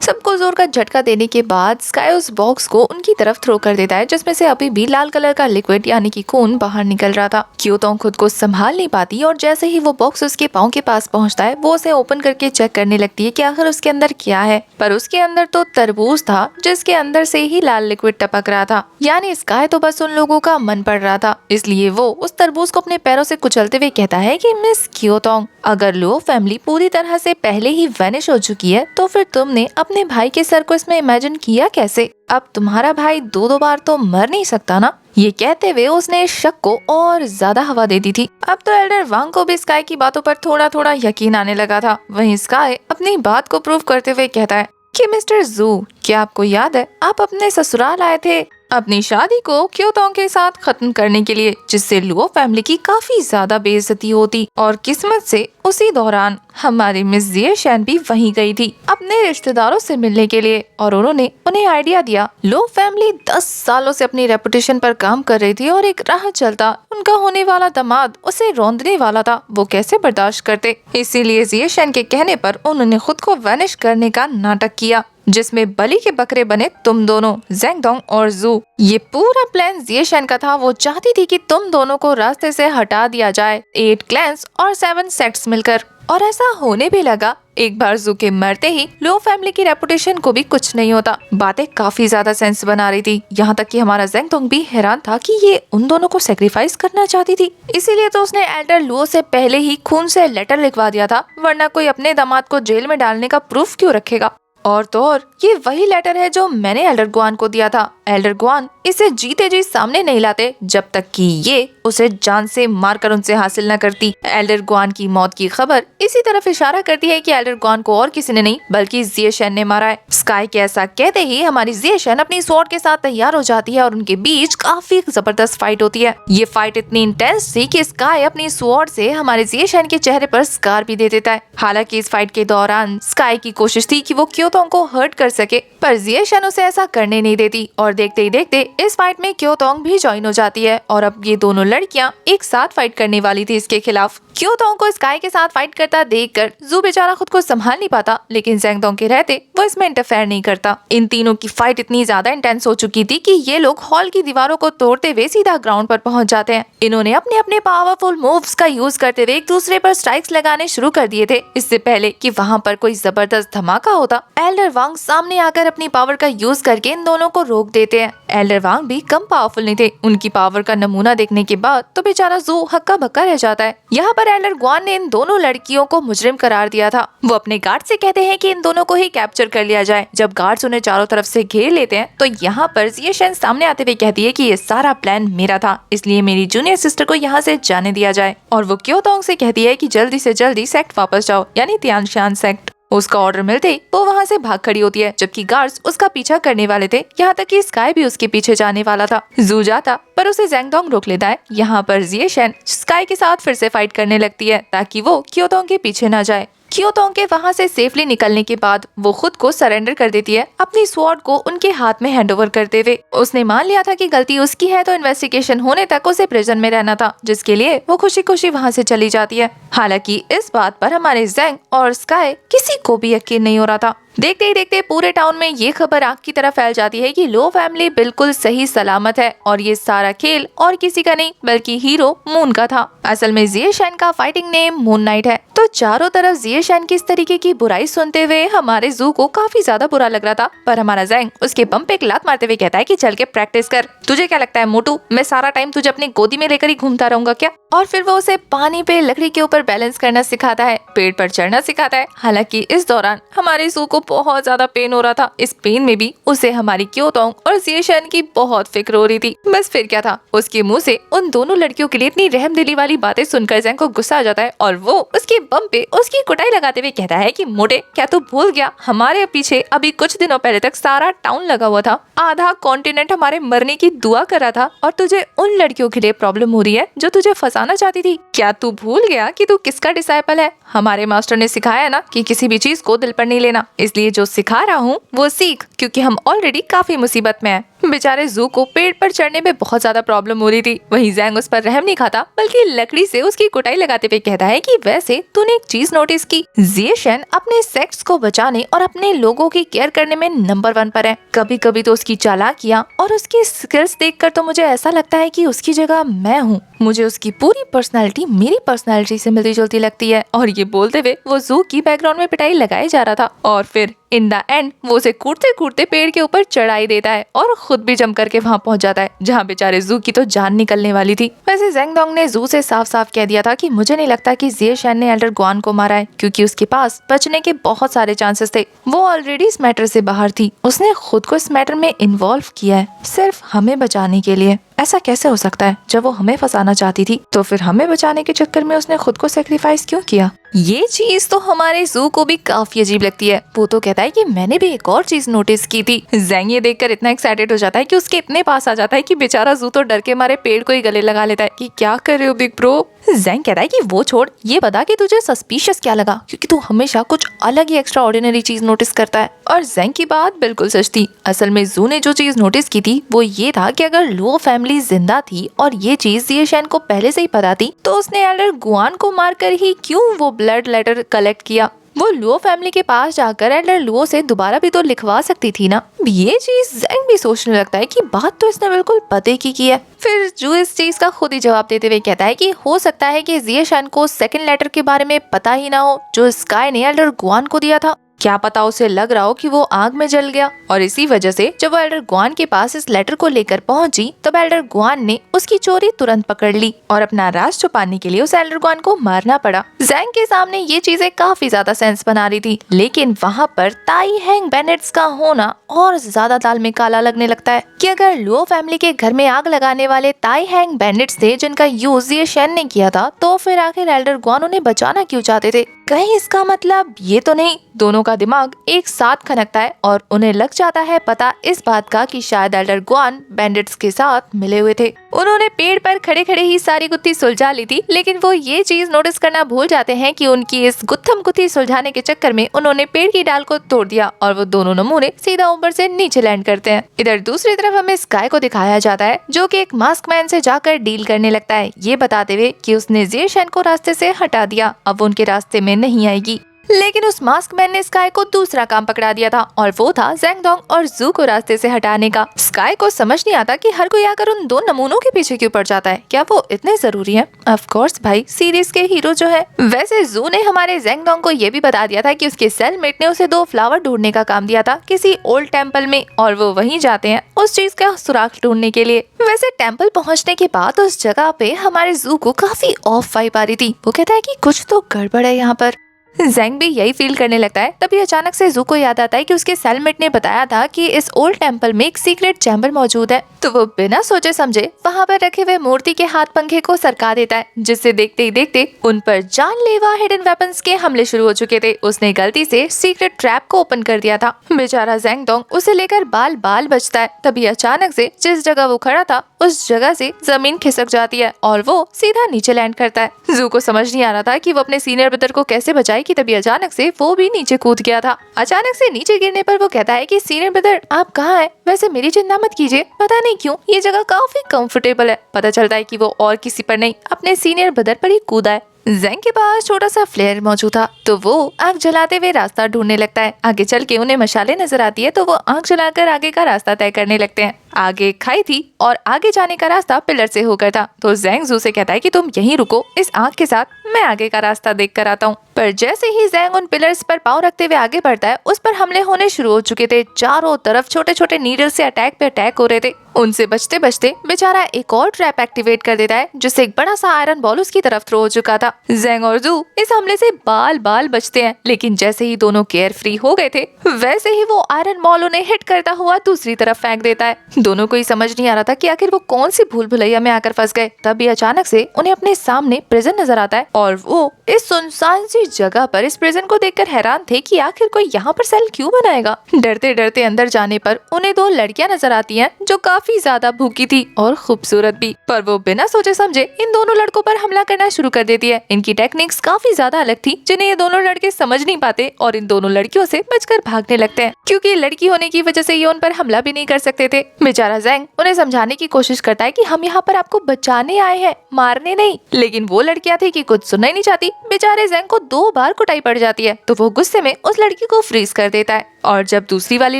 सबको जोर का झटका देने के बाद स्काई उस बॉक्स को उनकी तरफ थ्रो कर देता है जिसमें से अभी भी लाल कलर का लिक्विड यानी कि खून बाहर निकल रहा था। क्योतोंग खुद को संभाल नहीं पाती और जैसे ही वो बॉक्स उसके पाँव के पास पहुंचता है वो उसे ओपन करके चेक करने लगती है कि आखिर उसके अंदर क्या है, पर उसके अंदर तो तरबूज था जिसके अंदर से ही लाल लिक्विड टपक रहा था। यानी स्काई तो बस उन लोगों का मन पड़ रहा था, इसलिए वो उस तरबूज को अपने पैरों से कुचलते हुए कहता है कि मिस क्योतोंग, अगर लो फैमिली पूरी तरह से पहले ही वैनिश हो चुकी है तो फिर तुमने अपने भाई के सर को इसमें इमेजिन किया कैसे? अब तुम्हारा भाई दो बार तो मर नहीं सकता ना। ये कहते हुए उसने शक को और ज्यादा हवा दे दी थी। अब तो एल्डर वांग को भी स्काई की बातों पर थोड़ा थोड़ा यकीन आने लगा था। वहीं स्काई अपनी बात को प्रूव करते हुए कहता है कि मिस्टर जू, क्या आपको याद है आप अपने ससुराल आए थे अपनी शादी को क्योतोंग के साथ खत्म करने के लिए, जिससे लुओ फैमिली की काफी ज्यादा बेइज्जती होती, और किस्मत से उसी दौरान हमारी मिस जिएशेन भी वहीं गई थी अपने रिश्तेदारों से मिलने के लिए, और उन्होंने उन्हें आइडिया दिया। लो फैमिली 10 सालों से अपनी रेपुटेशन पर काम कर रही थी और एक राह चलता उनका होने वाला दामाद उसे रौंदने वाला था, वो कैसे बर्दाश्त करते। इसीलिए जिएशेन के कहने पर उन्होंने खुद को वैनिश करने का नाटक किया, जिसमें बलि के बकरे बने तुम दोनों, ज़ेंगडोंग और जू। ये पूरा प्लान जिएशेन का था। वो चाहती थी कि तुम दोनों को रास्ते से हटा दिया जाए, 8 क्लैंस और 7 सेक्ट्स मिलकर, और ऐसा होने भी लगा। एक बार जू के मरते ही लो फैमिली की रेपुटेशन को भी कुछ नहीं होता। बातें काफी ज्यादा सेंस बना रही थी, यहाँ तक कि हमारा ज़ेंगडोंग भी हैरान था कि ये उन दोनों को सेक्रीफाइस करना चाहती थी। इसीलिए तो उसने एल्डर लुओ से पहले ही खून से लेटर लिखवा दिया था, वरना कोई अपने दामाद को जेल में डालने का प्रूफ क्यों रखेगा। और तो और ये वही लेटर है जो मैंने एल्डर गुआन को दिया था। एल्डर गुआन इसे जीते जी सामने नहीं लाते जब तक कि ये उसे जान से मारकर उनसे हासिल न करती। एल्डर गुआन की मौत की खबर इसी तरफ इशारा करती है कि एल्डर गुआन को और किसी ने नहीं बल्कि जिएशेन ने मारा है। स्काई के ऐसा कहते ही हमारी जिएशेन अपनी स्वॉर्ड के साथ तैयार हो जाती है और उनके बीच काफी जबरदस्त फाइट होती है। ये फाइट इतनी इंटेंस थी कि स्काई अपनी स्वॉर्ड से हमारे जिएशेन के चेहरे पर स्कार भी दे देता है। हालांकि इस फाइट के दौरान स्काई की कोशिश थी कि वो क्योतोंग को हर्ट कर सके, पर जिएशेन उसे ऐसा करने नहीं देती, और देखते ही देखते इस फाइट में क्योतोंग भी ज्वाइन हो जाती है, और अब ये दोनों लड़कियां एक साथ फाइट करने वाली थी इसके खिलाफ। क्योतोंग को स्काई के साथ फाइट करता देखकर जू बेचारा खुद को संभाल नहीं पाता, लेकिन ज़ेंगडोंग के रहते वो इसमें इंटरफेयर नहीं करता। इन तीनों की फाइट इतनी ज्यादा इंटेंस हो चुकी थी कि ये लोग हॉल की दीवारों को तोड़ते हुए सीधा ग्राउंड पर पहुंच जाते हैं। इन्होंने अपने अपने पावरफुल मूव्स का यूज करते हुए एक दूसरे पर स्ट्राइक्स लगाने शुरू कर दिए थे, इससे पहले कि वहां पर कोई जबरदस्त धमाका होता। एल्डर वांग सामने आकर अपनी पावर का यूज करके इन दोनों को रोक देते हैं। एल्डर वांग भी कम पावरफुल नहीं थे। उनकी पावर का नमूना देखने के बाद तो बेचारा जू हक्का बक्का रह जाता है। यहाँ पर एल्डर गुआन ने इन दोनों लड़कियों को मुजरिम करार दिया था। वो अपने गार्ड से कहते हैं कि इन दोनों को ही कैप्चर कर लिया जाए। जब गार्ड्स उन्हें चारों तरफ से घेर लेते हैं तो यहाँ पर जिएशेन सामने आते हुए कहती है कि ये सारा प्लान मेरा था, इसलिए मेरी जूनियर सिस्टर को यहाँ से जाने दिया जाए। और वो क्योतोंग से कहती है कि जल्दी से जल्दी सेक्ट वापस जाओ, यानी तियानशान सेक्ट। उसका ऑर्डर मिलते ही वो वहाँ से भाग खड़ी होती है, जबकि गार्ड्स उसका पीछा करने वाले थे। यहाँ तक कि स्काई भी उसके पीछे जाने वाला था। जू जाता पर उसे ज़ेंगडोंग रोक लेता है। यहाँ पर जिएशेन स्काई के साथ फिर से फाइट करने लगती है ताकि वो क्योतोंग के पीछे न जाए। क्योतोंग के वहाँ से सेफली निकलने के बाद वो खुद को सरेंडर कर देती है, अपनी स्वॉर्ड को उनके हाथ में हैंडओवर करते हुए। उसने मान लिया था कि गलती उसकी है, तो इन्वेस्टिगेशन होने तक उसे प्रिजन में रहना था, जिसके लिए वो खुशी खुशी वहाँ से चली जाती है। हालांकि इस बात पर हमारे ज़ेंग और स्काई किसी को भी यकीन नहीं हो रहा था। देखते ही देखते पूरे टाउन में ये खबर आग की तरह फैल जाती है कि लो फैमिली बिल्कुल सही सलामत है, और ये सारा खेल और किसी का नहीं बल्कि हीरो मून का था। असल में जिएशेन का फाइटिंग नेम मून नाइट है। तो चारों तरफ जिएशेन की इस तरीके की बुराई सुनते हुए हमारे जू को काफी ज्यादा बुरा लग रहा था, पर हमारा ज़ेंग उसके बम पे एक लात मारते हुए कहता है कि चल के प्रैक्टिस कर। तुझे क्या लगता है मोटू, मैं सारा टाइम तुझे अपनी गोदी में लेकर ही घूमता रहूंगा क्या? और फिर वो उसे पानी पे लकड़ी के ऊपर बैलेंस करना सिखाता है, पेड़ पर चढ़ना सिखाता है। हालांकि इस दौरान हमारे जू को बहुत ज्यादा पेन हो रहा था। इस पेन में भी उसे हमारी क्योतोंग और जिएशेन की बहुत फिक्र हो रही थी। बस फिर क्या था, उसके मुंह से उन दोनों लड़कियों के लिए इतनी रहमदिली वाली बातें सुनकर ज़ेंग को गुस्सा आ जाता है, और वो उसके बम पे उसकी कुटाई लगाते हुए कहता है कि मोटे, क्या तू भूल गया हमारे पीछे अभी कुछ दिनों पहले तक सारा टाउन लगा हुआ था, आधा कॉन्टिनेंट हमारे मरने की दुआ कर रहा था, और तुझे उन लड़कियों के लिए प्रॉब्लम हो रही है जो तुझे फंसाना चाहती थी। क्या तू भूल गया कि तू किसका डिसाइपल है? हमारे मास्टर ने सिखाया ना कि किसी भी चीज को दिल पर नहीं लेना, इसलिए जो सिखा रहा हूँ वो सीख, क्योंकि हम ऑलरेडी काफी मुसीबत में हैं। बेचारे जू को पेड़ पर चढ़ने में बहुत ज्यादा प्रॉब्लम हो रही थी। वहीं जैंग उस पर रहम नहीं खाता बल्कि लकड़ी से उसकी कुटाई लगाते हुए कहता है कि वैसे तूने एक चीज नोटिस की, जिएशन अपने सेक्स को बचाने और अपने लोगों की केयर करने में नंबर 1 पर है। कभी कभी तो उसकी चालाकियां और उसकी स्किल्स देखकर तो मुझे ऐसा लगता है कि उसकी जगह मैं हूँ। मुझे उसकी पूरी पर्सनालिटी मेरी पर्सनालिटी से मिलती जुलती लगती है। और ये बोलते हुए वो जू की बैकग्राउंड में पिटाई लगाए जा रहा था और फिर इन द एंड वो उसे कूदते कूदते पेड़ के ऊपर चढ़ाई देता है और खुद भी जम करके वहाँ पहुँच जाता है जहाँ बेचारे जू की तो जान निकलने वाली थी। वैसे ज़ेंगडोंग ने जू से साफ साफ कह दिया था कि मुझे नहीं लगता कि जिएशन ने एल्डर गुआन को मारा है, क्योंकि उसके पास बचने के बहुत सारे चांसेस थे। वो ऑलरेडी इस मैटर से बाहर थी, उसने खुद को इस मैटर में इन्वॉल्व किया है सिर्फ हमें बचाने के लिए। ऐसा कैसे हो सकता है? जब वो हमें फंसाना चाहती थी तो फिर हमें बचाने के चक्कर में उसने खुद को सेक्रीफाइस क्यों किया? ये चीज तो हमारे जू को भी काफी अजीब लगती है। वो तो कहता है कि मैंने भी एक और चीज नोटिस की थी। ज़ेंग ये देखकर इतना एक्साइटेड हो जाता है कि उसके इतने पास आ जाता है कि बेचारा जू तो डर के मारे पेड़ को ही गले लगा लेता है कि क्या कर रहे हो बिग ब्रो। ज़ेंग कहता है कि वो छोड़, ये बता कि तुझे सस्पिशियस क्या लगा, क्योंकि तू हमेशा कुछ अलग ही एक्स्ट्रा ऑर्डिनरी चीज नोटिस करता है। और ज़ेंग की बात बिल्कुल सच थी। असल में जू ने जो चीज नोटिस की थी वो ये था कि अगर लो फैमिली जिंदा थी और ये चीज जिएशन को पहले से ही पता थी तो उसने एल्डर गुआन को मारकर ही क्यों वो ब्लड लेटर कलेक्ट किया। वो लुओ फैमिली के पास जाकर एल्डर लुओ से दोबारा भी तो लिखवा सकती थी ना। ये चीज ज़ेंग भी सोचने लगता है कि बात तो इसने बिल्कुल पते की है। फिर जू इस चीज का खुद ही जवाब देते हुए कहता है कि हो सकता है कि जिएशन को सेकंड लेटर के बारे में पता ही ना हो जो स्काई ने एल्डर गुआन को दिया था। क्या पता उसे लग रहा हो कि वो आग में जल गया और इसी वजह से जब वो एल्डर गुआन के पास इस लेटर को लेकर पहुंची तब एल्डर गुआन ने उसकी चोरी तुरंत पकड़ ली और अपना राज छुपाने के लिए उस एल्डर गुआन को मारना पड़ा। ज़ेंग के सामने ये चीजें काफी ज्यादा सेंस बना रही थी, लेकिन वहाँ पर ताई हैंग बेनेट्स का होना और ज्यादा दाल में काला लगने लगता है कि अगर लुओ फैमिली के घर में आग लगाने वाले ताई हैंग बेनेट्स थे जिनका यूज जिएशन ने किया था, तो फिर आखिर एल्डर गुआन उन्हें बचाना क्यों चाहते थे? कहीं इसका मतलब ये तो नहीं? दोनों का दिमाग एक साथ खनकता है और उन्हें लग जाता है पता इस बात का कि शायद एल्डर गुआन बैंडिट्स के साथ मिले हुए थे। उन्होंने पेड़ पर खड़े खड़े ही सारी गुत्थी सुलझा ली थी, लेकिन वो ये चीज नोटिस करना भूल जाते हैं कि उनकी इस गुत्थम गुत्थी सुलझाने के चक्कर में उन्होंने पेड़ की डाल को तोड़ दिया और वो दोनों नमूने सीधा ऊपर से नीचे लैंड करते हैं। इधर दूसरी तरफ हमें स्काई को दिखाया जाता है जो कि एक मास्क मैन से जाकर डील करने लगता है, ये बताते हुए कि उसने जिएशन को रास्ते से हटा दिया, अब वो उनके रास्ते में नहीं आएगी। लेकिन उस मास्क मैन ने स्काई को दूसरा काम पकड़ा दिया था और वो था ज़ेंगडोंग और जू को रास्ते से हटाने का। स्काई को समझ नहीं आता कि हर कोई आकर उन दो नमूनों के पीछे क्यों पड़ जाता है, क्या वो इतने जरूरी है? ऑफ कोर्स भाई, सीरीज के हीरो जो है। वैसे जू ने हमारे ज़ेंगडोंग को ये भी बता दिया था कि उसके सेलमेट ने उसे 2 फ्लावर ढूंढने का काम दिया था किसी ओल्ड टेम्पल में और वो वहीं जाते हैं उस चीज का सुराग ढूंढने के लिए। वैसे टेम्पल पहुँचने के बाद उस जगह पे हमारे जू को काफी ऑफ वाइब आ रही थी। वो कहता है कि कुछ तो गड़बड़ है यहाँ पर। ज़ेंग भी यही फील करने लगता है। तभी अचानक से जू को याद आता है कि उसके सेलमेट ने बताया था कि इस ओल्ड टेम्पल में एक सीक्रेट चैम्बर मौजूद है, तो वो बिना सोचे समझे वहाँ पर रखे हुए मूर्ति के हाथ पंखे को सरका देता है, जिससे देखते ही देखते उन पर जानलेवा हिडन वेपन्स के हमले शुरू हो चुके थे। उसने गलती से सीक्रेट ट्रैप को ओपन कर दिया था। बेचारा ज़ेंगडोंग उसे लेकर बाल बाल बचता है। तभी अचानक से जिस जगह वो खड़ा था उस जगह से जमीन खिसक जाती है और वो सीधा नीचे लैंड करता है। जू को समझ नहीं आ रहा था कि वो अपने सीनियर ब्रदर को कैसे बचाए कि तभी अचानक से वो भी नीचे कूद गया था। अचानक से नीचे गिरने पर वो कहता है कि सीनियर ब्रदर आप कहाँ हैं? वैसे मेरी चिंता मत कीजिए, पता नहीं क्यों ये जगह काफी कंफर्टेबल है। पता चलता है कि वो और किसी पर नहीं अपने सीनियर ब्रदर पर ही कूदा है। ज़ेंग के पास छोटा सा फ्लेयर मौजूद था तो वो आग जलाते हुए रास्ता ढूंढने लगता है। आगे चल के उन्हें मशाले नजर आती है तो वो आग जलाकर आगे का रास्ता तय करने लगते हैं। आगे खाई थी और आगे जाने का रास्ता पिलर से होकर था, तो ज़ेंग जू से कहता है कि तुम यहीं रुको, इस आग के साथ मैं आगे का रास्ता देख कर आता हूँ। पर जैसे ही ज़ेंग उन पिलर्स पर पाँव रखते हुए आगे बढ़ता है उस पर हमले होने शुरू हो चुके थे। चारों तरफ छोटे छोटे नीडल से अटैक पे अटैक हो रहे थे। उनसे बचते बचते बेचारा एक और ट्रैप एक्टिवेट कर देता है जिससे एक बड़ा सा आयरन बॉल उसकी तरफ थ्रो हो चुका था। ज़ेंग और जू इस हमले से बाल बाल बचते हैं, लेकिन जैसे ही दोनों केयर फ्री हो गए थे वैसे ही वो आयरन बॉल उन्हें हिट करता हुआ दूसरी तरफ फेंक देता है। दोनों को ही समझ नहीं आ रहा था कि आखिर वो कौन सी भूल भुलैया में आकर फंस गए। तभी अचानक से उन्हें अपने सामने प्रिजन नजर आता है और वो इस सुनसान सी जगह पर इस प्रिजन को देखकर हैरान थे कि आखिर कोई यहाँ पर सेल क्यों बनाएगा। डरते डरते अंदर जाने पर उन्हें 2 लड़कियां नजर आती हैं जो काफी काफी ज्यादा भूखी थी और खूबसूरत भी, पर वो बिना सोचे समझे इन दोनों लड़कों पर हमला करना शुरू कर देती है। इनकी टेक्निक्स काफी ज्यादा अलग थी जिन्हें ये दोनों लड़के समझ नहीं पाते और इन दोनों लड़कियों से बचकर भागने लगते हैं, क्योंकि लड़की होने की वजह से ये उन पर हमला भी नहीं कर सकते थे। बेचारा ज़ैंग उन्हें समझाने की कोशिश करता है कि हम यहाँ पर आपको बचाने आए हैं, मारने नहीं, लेकिन वो लड़कियां थी कि कुछ सुनना ही नहीं चाहती। बेचारे ज़ैंग को 2 बार कुटाई पड़ जाती है, तो वो गुस्से में उस लड़की को फ्रीज कर देता है और जब दूसरी वाली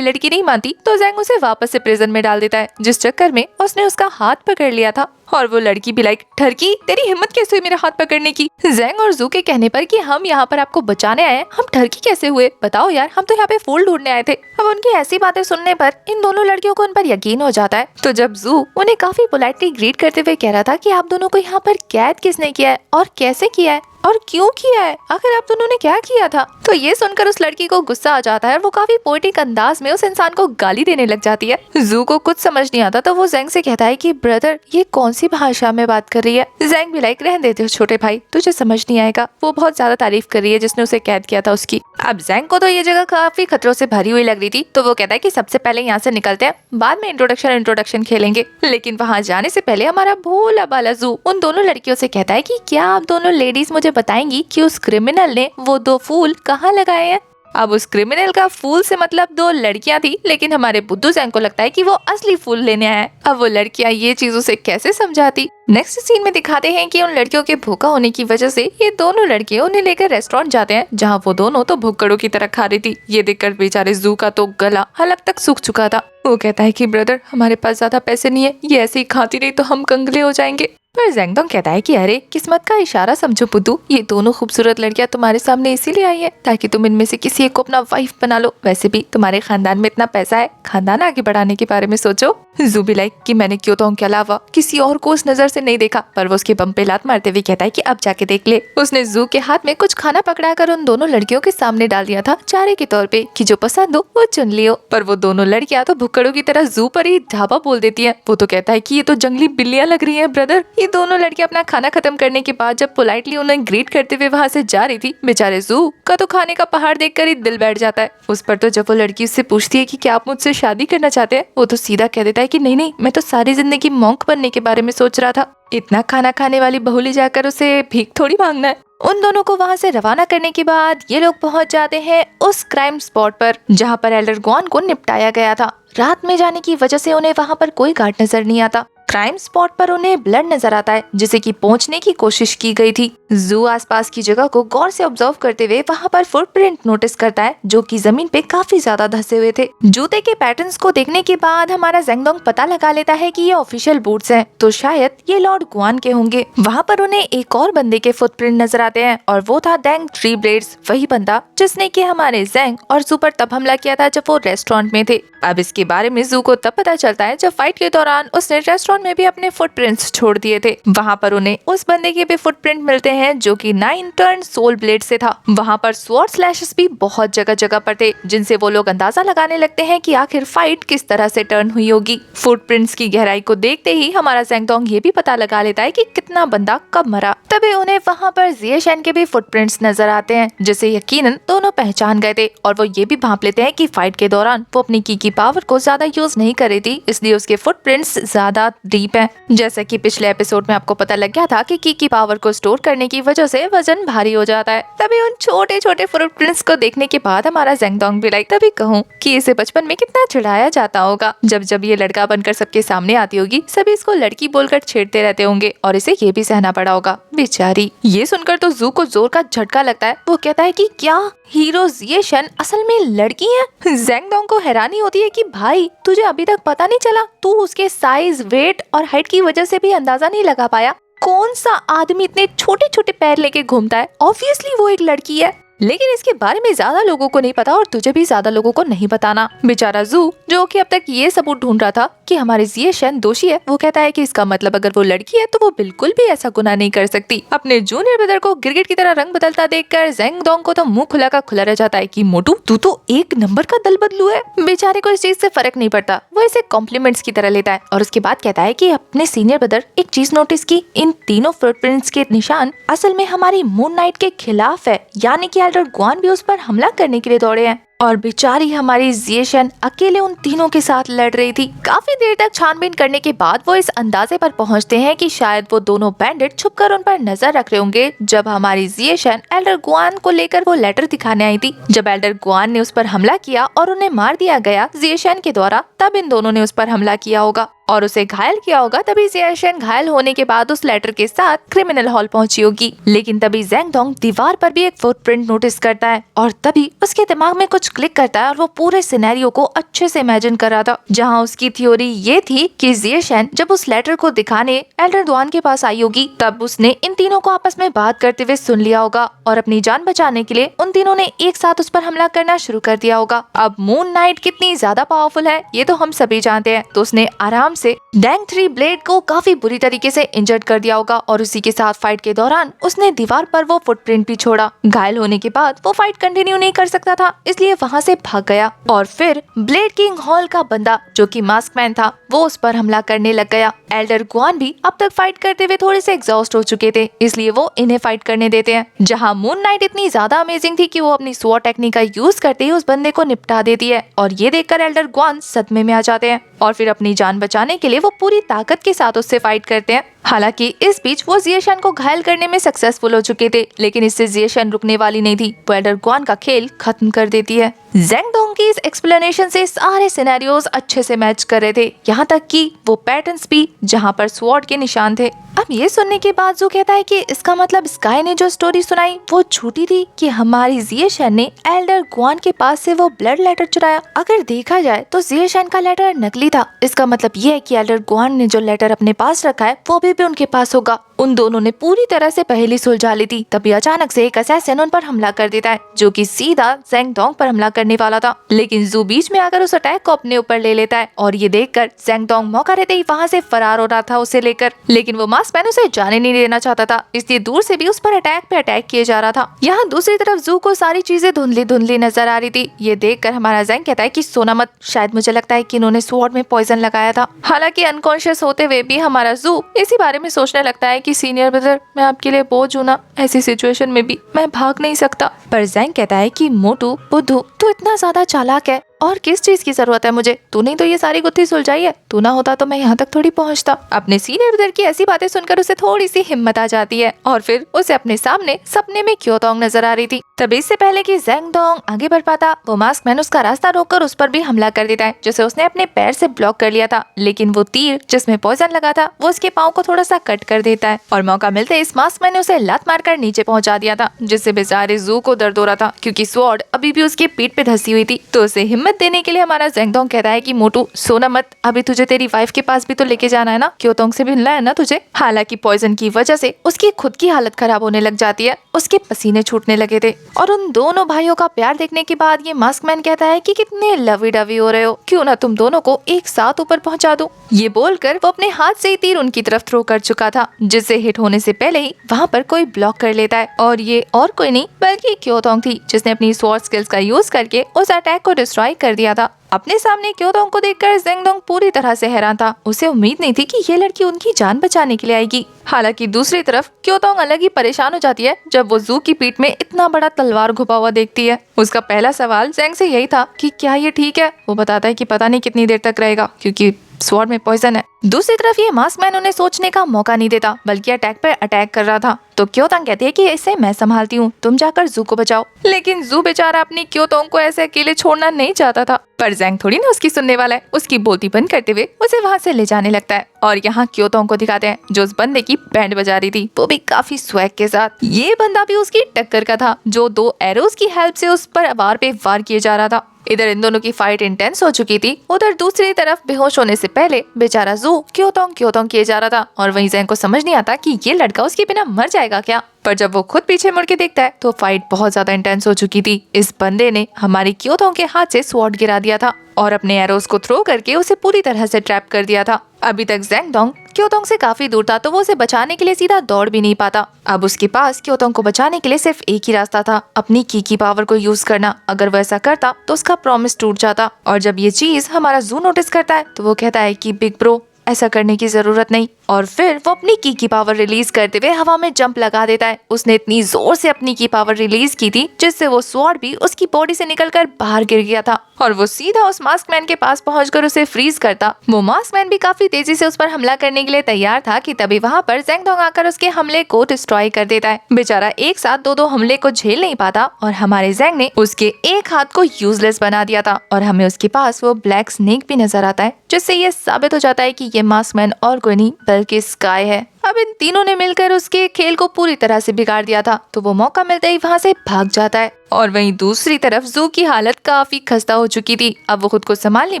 लड़की नहीं मानती तो ज़ैंग उसे वापस से प्रिजन में डाल देता है, जिस चक्कर में उसने उसका हाथ पकड़ लिया था। और वो लड़की भी लाइक, ठरकी तेरी हिम्मत कैसे हुई मेरा हाथ पकड़ने की? ज़ैंग और ज़ू के कहने पर कि हम यहाँ पर आपको बचाने आए हैं, हम ठरकी कैसे हुए? बताओ यार, हम तो यहाँ पे फूल ढूंढने आए थे। अब उनकी ऐसी बातें सुनने पर इन दोनों लड़कियों को उन पर यकीन हो जाता है। तो जब ज़ू उन्हें काफी पोलाइटली ग्रीट करते हुए कह रहा था कि आप दोनों को यहाँ पर कैद किसने किया है और कैसे किया है और क्यों किया है, आखिर आप दोनों ने क्या किया था, तो ये सुनकर उस लड़की को गुस्सा आ जाता है और वो काफी पोएटिक अंदाज में उस इंसान को गाली देने लग जाती है। ज़ू को कुछ समझ नहीं आता तो वो ज़ैंग से कहता है कि ब्रदर ये कौन सी भाषा में बात कर रही है? ज़ैंग भी लाइक, रहने देते हो छोटे भाई, तुझे समझ नहीं आएगा। वो बहुत ज्यादा तारीफ कर रही है जिसने उसे कैद किया था उसकी। अब ज़ैंग को तो ये जगह काफी खतरों से भरी हुई लग रही थी, तो वो कहता है कि सबसे पहले यहाँ से निकलते हैं, बाद में इंट्रोडक्शन खेलेंगे। लेकिन वहाँ जाने से पहले हमारा भोला बाला ज़ू उन दोनों लड़कियों से कहता है कि क्या आप दोनों लेडीज मुझे बताएंगी कि उस क्रिमिनल ने वो 2 फूल कहाँ लगाए हैं? अब उस क्रिमिनल का फूल से मतलब 2 लड़कियां थी, लेकिन हमारे बुद्धू ज़ैंग को लगता है कि वो असली फूल लेने आया है। अब वो लड़कियां ये चीज उसे कैसे समझाती? नेक्स्ट सीन में दिखाते हैं कि उन लड़कियों के भूखा होने की वजह से ये दोनों लड़के उन्हें लेकर रेस्टोरेंट जाते हैं, जहाँ वो दोनों तो भुक्कड़ों की तरह खा रही थी। ये देखकर बेचारे ज़ू का तो गला हलक तक सूख चुका था। वो कहता है कि ब्रदर हमारे पास ज्यादा पैसे नहीं है, ये ऐसे ही खाती रही तो हम कंगले हो जाएंगे। पर ज़ैंगडोंग कहता है कि अरे किस्मत का इशारा समझो बुद्धू, ये दोनों खूबसूरत लड़कियां तुम्हारे सामने इसीलिए आई है ताकि तुम इनमें से किसी एक को अपना वाइफ बना लो। वैसे भी तुम्हारे खानदान में इतना पैसा है, खानदान आगे बढ़ाने के बारे में सोचो। ज़ू भी लाइक कि मैंने क्योतोंग के अलावा किसी और को उस नजर से नहीं देखा, पर वो उसके बम पे लात मारते हुए कहता है कि अब जाके देख ले। उसने ज़ू के हाथ में कुछ खाना पकड़ा कर उन दोनों लड़कियों के सामने डाल दिया था चारे के तौर पे कि जो पसंद हो वो चुन लियो। पर वो दोनों लड़कियां तो भुक्कड़ों की तरह ज़ू पर ही ढाबा बोल देती है। वो तो कहता है कि ये तो जंगली बिल्लियां लग रही है ब्रदर। ये दोनों लड़कियां अपना खाना खत्म करने के बाद जब पोलाइटली उन्हें ग्रीट करते हुए वहाँ से जा रही थी, बेचारे ज़ू का तो खाने का पहाड़ देखकर ही दिल बैठ जाता है उस पर। तो जब वो लड़की उससे पूछती है कि क्या आप मुझसे शादी करना चाहते हैं, वो तो सीधा कह देता है कि नहीं, मैं तो सारी जिंदगी मॉन्क बनने के बारे में सोच रहा था। इतना खाना खाने वाली बहू ले जाकर उसे भीख थोड़ी मांगना है। उन दोनों को वहाँ से रवाना करने के बाद ये लोग पहुँच जाते हैं उस क्राइम स्पॉट पर जहाँ पर एल्डर गुआन को निपटाया गया था। रात में जाने की वजह से उन्हें वहाँ पर कोई गार्ड नजर नहीं आता। क्राइम स्पॉट पर उन्हें ब्लड नजर आता है जिसे कि पहुंचने की कोशिश की गई थी। ज़ू आसपास की जगह को गौर से ऑब्जर्व करते हुए वहाँ पर फुटप्रिंट नोटिस करता है जो कि जमीन पे काफी ज्यादा धंसे हुए थे। जूते के पैटर्न्स को देखने के बाद हमारा ज़ैंगडोंग पता लगा लेता है कि ये ऑफिशियल बूट्स हैं, तो शायद ये लॉर्ड गुआन के होंगे। वहाँ पर उन्हें एक और बंदे के फुटप्रिंट नजर आते हैं और वो था डैंग ट्री ब्लेड्स, वही बंदा जिसने कि हमारे ज़ैंग और ज़ू पर तब हमला किया था जब वो रेस्टोरेंट में थे। अब इसके बारे में ज़ू को तब पता चलता है जब फाइट के दौरान उसने रेस्टोरेंट में भी अपने फुटप्रिंट्स छोड़ दिए थे। वहाँ पर उन्हें उस बंदे के भी फुटप्रिंट मिलते हैं जो कि 9 टर्न सोल ब्लेड से था। वहाँ पर स्वॉर्ड स्लैशेस भी बहुत जगह जगह पर थे जिनसे वो लोग अंदाजा लगाने लगते हैं कि आखिर फाइट किस तरह से टर्न हुई होगी। फुटप्रिंट्स की गहराई को देखते ही हमारा ज़ैंगडोंग ये भी पता लगा लेता है कि कितना बंदा कब मरा। तभी उन्हें वहाँ पर जिएशेन के भी फुटप्रिंट्स नजर आते हैं जिसे यकीनन दोनों पहचान गए थे और वो ये भी भांप लेते हैं कि फाइट के दौरान वो अपनी की पावर को ज्यादा यूज नहीं कर रही थी, इसलिए उसके फुटप्रिंट्स ज्यादा डीप हैं। जैसा कि पिछले एपिसोड में आपको पता लग गया था कि की पावर को स्टोर करने की वजह से वजन भारी हो जाता है। तभी उन छोटे छोटे फुटप्रिंट्स को देखने के बाद हमारा ज़ैंगडोंग भी लाइक, तभी कहूँ कि इसे बचपन में कितना चिढ़ाया जाता होगा। जब जब ये लड़का बनकर सबके सामने आती होगी सभी इसको लड़की बोलकर छेड़ते रहते होंगे और इसे ये भी सहना पड़ा होगा बेचारी। ये सुनकर तो ज़ू को जोर का झटका लगता है। वो कहता है कि क्या हीरो जिएशन असल में लड़की है? ज़ैंगडोंग को हैरानी होती है कि भाई तुझे अभी तक पता नहीं चला? तू उसके साइज, वेट और हाइट की वजह से भी अंदाजा नहीं लगा पाया? कौन सा आदमी इतने छोटे छोटे पैर लेके घूमता है? ऑब्वियसली वो एक लड़की है। लेकिन इसके बारे में ज्यादा लोगों को नहीं पता और तुझे भी ज्यादा लोगों को नहीं बताना। बेचारा ज़ू जो कि अब तक ये सबूत ढूंढ रहा था कि हमारे जिएशन दोषी है, वो कहता है कि इसका मतलब अगर वो लड़की है तो वो बिल्कुल भी ऐसा गुनाह नहीं कर सकती। अपने जूनियर ब्रदर को गिरगिट की तरह रंग बदलता देखकर ज़ैंगडोंग को तो मुंह खुला का खुला रह जाता है कि मोटू तू तो एक नंबर का दल बदलू है। बेचारे को इस चीज से फर्क नहीं पड़ता, वो इसे कॉम्प्लीमेंट्स की तरह लेता है और उसके बाद कहता है कि अपने सीनियर ब्रदर एक चीज नोटिस की, इन तीनों फुटप्रिंट्स के निशान असल में हमारी मून नाइट के खिलाफ है, यानी कि एल्डर गुआन भी उस पर हमला करने के लिए दौड़े हैं। और बेचारी हमारी जिएशन अकेले उन तीनों के साथ लड़ रही थी। काफी देर तक छानबीन करने के बाद वो इस अंदाजे पर पहुंचते हैं कि शायद वो दोनों बैंडिट छुपकर उन पर नजर रख रहे होंगे जब हमारी जिएशन एल्डर गुआन को लेकर वो लेटर दिखाने आई थी। जब एल्डर गुआन ने उस पर हमला किया और उन्हें मार दिया गया जिएशन के द्वारा, तब इन दोनों ने उस पर हमला किया होगा और उसे घायल किया होगा। तभी जिएशन घायल होने के बाद उस लेटर के साथ क्रिमिनल हॉल पहुंची होगी। लेकिन तभी ज़ेंगडोंग दीवार पर भी एक फुटप्रिंट नोटिस करता है और तभी उसके दिमाग में कुछ क्लिक करता है और वो पूरे सिनेरियो को अच्छे से इमेजिन कर रहा था, जहां उसकी थ्योरी ये थी कि जिएशन जब उस लेटर को दिखाने एल्डर गुआन के पास आई होगी, तब उसने इन तीनों को आपस में बात करते हुए सुन लिया होगा और अपनी जान बचाने के लिए उन तीनों ने एक साथ उस पर हमला करना शुरू कर दिया होगा। अब मून नाइट कितनी ज्यादा पावरफुल है ये तो हम सभी जानते हैं, तो उसने आराम से डैंग 3 ब्लेड को काफी बुरी तरीके से इंजर्ड कर दिया होगा और उसी के साथ फाइट के दौरान उसने दीवार पर वो फुटप्रिंट भी छोड़ा। घायल होने के बाद वो फाइट कंटिन्यू नहीं कर सकता था, इसलिए वहाँ से भाग गया और फिर ब्लेड किंग हॉल का बंदा जो कि मास्क मैन था वो उस पर हमला करने लग गया। एल्डर गुआन भी अब तक फाइट करते हुए थोड़े से एग्जॉस्ट हो चुके थे, इसलिए वो इन्हें फाइट करने देते हैं। जहाँ मून नाइट इतनी ज्यादा अमेजिंग थी कि वो अपनी स्वॉर्ड टेक्निक का यूज करते ही उस बंदे को निपटा देती है और ये देखकर एल्डर गुआन सदमे में आ जाते हैं और फिर अपनी जान बचाने के लिए वो पूरी ताकत के साथ उससे फाइट करते हैं। हालांकि इस बीच वो जिएशन को घायल करने में सक्सेसफुल हो चुके थे, लेकिन इससे जिएशन रुकने वाली नहीं थी। वो एल्डर गुआन का खेल खत्म कर देती है। ज़ेंगडोंग की इस एक्सप्लेनेशन से सारे सिनेरियोज अच्छे से मैच कर रहे थे, यहाँ तक कि वो पैटर्न्स भी जहाँ पर स्वॉर्ड के निशान थे। अब ये सुनने के बाद जो कहता है कि इसका मतलब स्काई ने जो स्टोरी सुनाई वो झूठी थी कि हमारी जिएशन ने एल्डर गुआन के पास से वो ब्लड लेटर चुराया। अगर देखा जाए तो जिएशन का लेटर नकली था। इसका मतलब ये है कि एल्डर गुआन ने जो लेटर अपने पास रखा है वो भी उनके पास होगा। उन दोनों ने पूरी तरह से पहेली सुलझा ली थी, तभी अचानक से एक असैसिन उन पर हमला कर देता है जो कि सीधा ज़ेंगडोंग पर हमला करने वाला था, लेकिन जू बीच में आकर उस अटैक को अपने ऊपर ले लेता है और ये देखकर ज़ेंगडोंग मौका रहते ही वहाँ से फरार हो रहा था उसे लेकर, लेकिन वो मास्क मैन उसे जाने नहीं देना चाहता था, इसलिए दूर से भी उस पर अटैक पे अटैक किए जा रहा था। यहाँ दूसरी तरफ जू को सारी चीजें धुंधली धुंधली नजर आ रही थी। ये देखकर हमारा ज़ेंग कहता है कि सोना मत, शायद मुझे लगता है कि इन्होंने स्वॉर्ड में पॉइजन लगाया था। हालांकि अनकॉन्शियस होते हुए भी हमारा जू इसी बारे में सोचने लगता है कि सीनियर ब्रदर मैं आपके लिए बोझ हूं ना, ऐसी सिचुएशन में भी मैं भाग नहीं सकता। पर ज़ेंग कहता है कि मोटू बुद्धू तू इतना ज्यादा चालाक है और किस चीज की जरूरत है मुझे, तूने तो ये सारी गुत्थी सुलझाई है, तू ना होता तो मैं यहाँ तक थोड़ी पहुँचता। अपने सीनियर ब्रदर की ऐसी बातें सुनकर उसे थोड़ी सी हिम्मत आ जाती है और फिर उसे अपने सामने सपने में क्योतोंग नजर आ रही थी। तभी इससे पहले कि ज़ेंगडोंग आगे बढ़ पाता, वो मास्क मैन उसका रास्ता रोककर उस पर भी हमला कर देता है जिसे उसने अपने पैर से ब्लॉक कर लिया था, लेकिन वो तीर जिसमें पॉइजन लगा था वो उसके पाँव को थोड़ा सा कट कर देता है और मौका मिलते ही इस मास्क मैन ने उसे लात मारकर नीचे पहुंचा दिया था, जिससे बेचारे जू को दर्द हो रहा था क्योंकि स्वॉर्ड अभी भी उसकी पीठ पे धसी हुई थी। तो उसे हिम्मत देने के लिए हमारा ज़ेंगडोंग कहता है कि मोटू सोना मत, अभी तुझे तेरी वाइफ के पास भी तो लेके जाना है ना, क्योतोंग से भी मिलना है ना तुझे। हालांकि पॉइजन की वजह से उसकी खुद की हालत खराब होने लग जाती है, उसके पसीने छूटने लगे थे और उन दोनों भाइयों का प्यार देखने के बाद ये मास्क मैन कहता है कि कितने लवी डवी हो रहे हो, क्यों ना तुम दोनों को एक साथ ऊपर पहुंचा दूं। ये बोलकर वो अपने हाथ से ही तीर उनकी तरफ थ्रो कर चुका था, जिससे हिट होने से पहले ही वहाँ पर कोई ब्लॉक कर लेता है और ये और कोई नहीं बल्कि क्योतोंग थी, जिसने अपनी स्वॉर्ड स्किल्स का यूज करके उस अटैक को डिस्ट्रॉय कर दिया था। अपने सामने क्योतोंग को देखकर ज़ेंगडोंग पूरी तरह से हैरान था। उसे उम्मीद नहीं थी कि ये लड़की उनकी जान बचाने के लिए आएगी। हालांकि दूसरी तरफ क्योतोंग अलग ही परेशान हो जाती है जब वो जू की पीठ में इतना बड़ा तलवार घुपा हुआ देखती है। उसका पहला सवाल ज़ेंग से यही था कि क्या ये ठीक है। वो बताता है कि पता नहीं कितनी देर तक रहेगा क्योंकि स्वॉर्ड में पॉइजन है। दूसरी तरफ ये मास्क मैन उन्हें सोचने का मौका नहीं देता बल्कि अटैक पर अटैक कर रहा था। तो क्योतोंग कहती है कि इसे मैं संभालती हूँ, तुम जाकर जू को बचाओ। लेकिन जू बेचारा अपनी क्योतोंग को ऐसे अकेले छोड़ना नहीं चाहता था, पर ज़ेंग थोड़ी ना उसकी सुनने वाला है। उसकी बोलती बंद करते हुए उसे वहाँ से ले जाने लगता है और यहाँ क्योतोंग को दिखाते हैं जो उस बंदे की बैंड बजा रही थी, वो भी काफी स्वैग के साथ। ये बंदा भी उसकी टक्कर का था जो 2 एरोज की हेल्प से उस पर वार पे वार किए जा रहा था। इधर इन दोनों की फाइट इंटेंस हो चुकी थी, उधर दूसरी तरफ बेहोश होने से पहले बेचारा जू क्योतोंग क्योतोंग किए जा रहा था और वहीं ज़ेंग को समझ नहीं आता कि ये लड़का उसके बिना मर जाएगा क्या। पर जब वो खुद पीछे मुड़ के देखता है तो फाइट बहुत ज्यादा इंटेंस हो चुकी थी। इस बंदे ने हमारी क्योतोंग के हाथ से स्वॉर्ड गिरा दिया था और अपने एरोज को थ्रो करके उसे पूरी तरह से ट्रैप कर दिया था। अभी तक ज़ेंगडोंग क्योतोंग से काफी दूर था तो वो उसे बचाने के लिए सीधा दौड़ भी नहीं पाता। अब उसके पास क्योतोंग को बचाने के लिए सिर्फ एक ही रास्ता था, अपनी की पावर को यूज करना। अगर वो ऐसा करता तो उसका प्रॉमिस टूट जाता। और जब ये चीज हमारा जू नोटिस करता है तो वो कहता है कि बिग ब्रो ऐसा करने की जरूरत नहीं। और फिर वो अपनी की पावर रिलीज करते हुए हवा में जंप लगा देता है। उसने इतनी जोर से अपनी की पावर रिलीज की थी जिससे वो स्वॉर्ड भी उसकी बॉडी से निकलकर बाहर गिर गया था और वो सीधा उस मास्क मैन के पास पहुंचकर उसे फ्रीज करता। वो मास्क मैन भी काफी तेजी से उस पर हमला करने के लिए तैयार था कि तभी वहाँ पर ज़ेंगडोंग आकर उसके हमले को डिस्ट्रॉय कर देता है। बेचारा एक साथ दो हमले को झेल नहीं पाता और हमारे ज़ेंग ने उसके एक हाथ को यूजलेस बना दिया था और हमें उसके पास वो ब्लैक स्नेक भी नजर आता है, जिससे ये साबित हो जाता है कि ये मास्क मैन और कोई नहीं बल्कि स्काई है। अब इन तीनों ने मिलकर उसके खेल को पूरी तरह से बिगाड़ दिया था, तो वो मौका मिलते ही वहाँ से भाग जाता है। और वहीं दूसरी तरफ जू की हालत काफी खस्ता हो चुकी थी। अब वो खुद को संभाल नहीं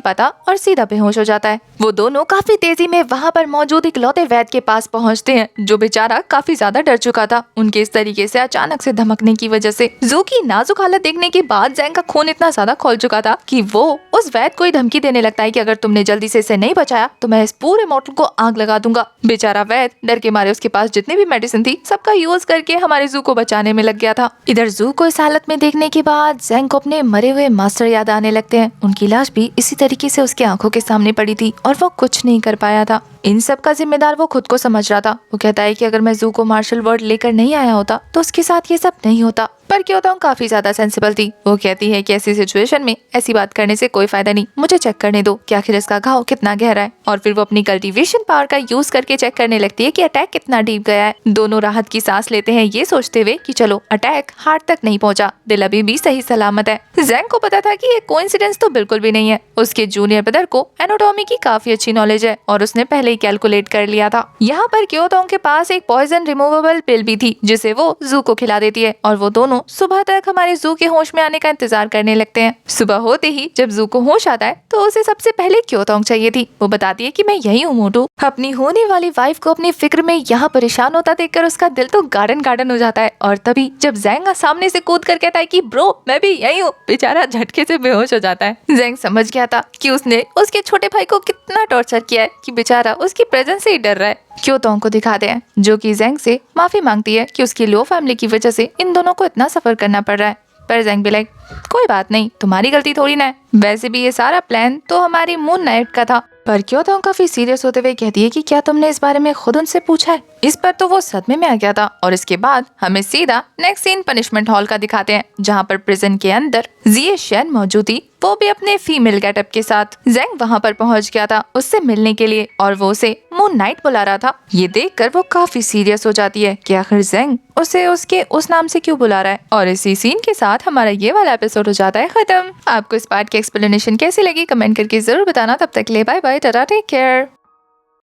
पाता और सीधा बेहोश हो जाता है। वो दोनों काफी तेजी में वहाँ पर मौजूद इकलौते वैद्य के पास पहुँचते हैं, जो बेचारा काफी ज्यादा डर चुका था उनके इस तरीके से अचानक से धमकने की वजह से। जू की नाजुक हालत देखने के बाद ज़ेंग का खून इतना ज्यादा खौल चुका था कि वो उस वैद्य को धमकी देने लगता है कि अगर तुमने जल्दी से इसे नहीं बचाया तो मैं इस पूरे मॉडल को आग लगा दूंगा। बेचारा वैद्य डर के मारे उसके पास जितने भी मेडिसिन थी सबका यूज करके हमारे जू को बचाने में लग गया था। इधर जू को इस हालत में देखने के बाद ज़ेंग को अपने मरे हुए मास्टर याद आने लगते हैं। उनकी लाश भी इसी तरीके से उसकी आंखों के सामने पड़ी थी और वो कुछ नहीं कर पाया था। इन सब का जिम्मेदार वो खुद को समझ रहा था। वो कहता है कि अगर मैं जू को मार्शल वर्ल्ड लेकर नहीं आया होता तो उसके साथ ये सब नहीं होता। पर क्योतोंग काफी ज्यादा सेंसिबल थी। वो कहती है कि ऐसी सिचुएशन में ऐसी बात करने से कोई फायदा नहीं, मुझे चेक करने दो कि आखिर इसका घाव कितना गहरा है। और फिर वो अपनी कल्टीवेशन पावर का यूज करके चेक करने लगती है कि अटैक कितना डीप गया है। दोनों राहत की सांस लेते हैं ये सोचते हुए कि चलो अटैक हार्ट तक नहीं पहुंचा, दिल अभी भी सही सलामत है। ज़ेंग को पता था कि ये कोइंसिडेंस तो बिल्कुल भी नहीं है। उसके जूनियर ब्रदर को एनाटॉमी की काफी अच्छी नॉलेज है और उसने पहले ही कैलकुलेट कर लिया था। यहाँ पर क्योतोंग के पास एक पॉइजन रिमूवेबल पिल भी थी जिसे वो जू को खिला देती है और वो दोनों सुबह तक हमारे जू के होश में आने का इंतजार करने लगते हैं। सुबह होते ही जब जू को होश आता है तो उसे सबसे पहले क्योतोंग चाहिए थी। वो बताती है कि मैं यही हूँ मोटू। अपनी होने वाली वाइफ को अपनी फिक्र में यहाँ परेशान होता देखकर उसका दिल तो गार्डन गार्डन हो जाता है। और तभी जब ज़ेंग सामने से कूद कर कहता है कि ब्रो मैं भी यही हूँ, बेचारा झटके से बेहोश हो जाता है। ज़ेंग समझ गया था कि उसने उसके छोटे भाई को कितना टॉर्चर किया है कि बेचारा उसकी प्रेजेंस से ही डर रहा है। क्योतोंग को दिखाते हैं जो कि ज़ेंग से माफी मांगती है कि उसकी लो फैमिली की वजह से इन दोनों को इतना सफर करना पड़ रहा है। पर ज़ेंग भी लाइक कोई बात नहीं, तुम्हारी गलती थोड़ी ना है, वैसे भी ये सारा प्लान तो हमारी मून नाइट का था। पर क्योतोंग काफी सीरियस होते हुए कहती है कि क्या तुमने इस बारे में खुद उनसे पूछा है? इस पर तो वो सदमे में आ गया था। और इसके बाद हमें सीधा नेक्स्ट सीन पनिशमेंट हॉल का दिखाते हैं जहाँ पर प्रिजन के अंदर जिए शेन मौजूद थी, वो भी अपने फीमेल गेटअप के साथ। ज़ेंग वहाँ पर पहुँच गया था उससे मिलने के लिए और वो उसे मून नाइट बुला रहा था। ये देखकर वो काफी सीरियस हो जाती है कि आखिर ज़ेंग उसे उसके उस नाम से क्यों बुला रहा है। और इसी सीन के साथ हमारा ये वाला एपिसोड हो जाता है खत्म। आपको इस पार्ट की एक्सप्लेनेशन कैसी लगी कमेंट करके जरूर बताना। तब तक ले bye bye, tata, take care.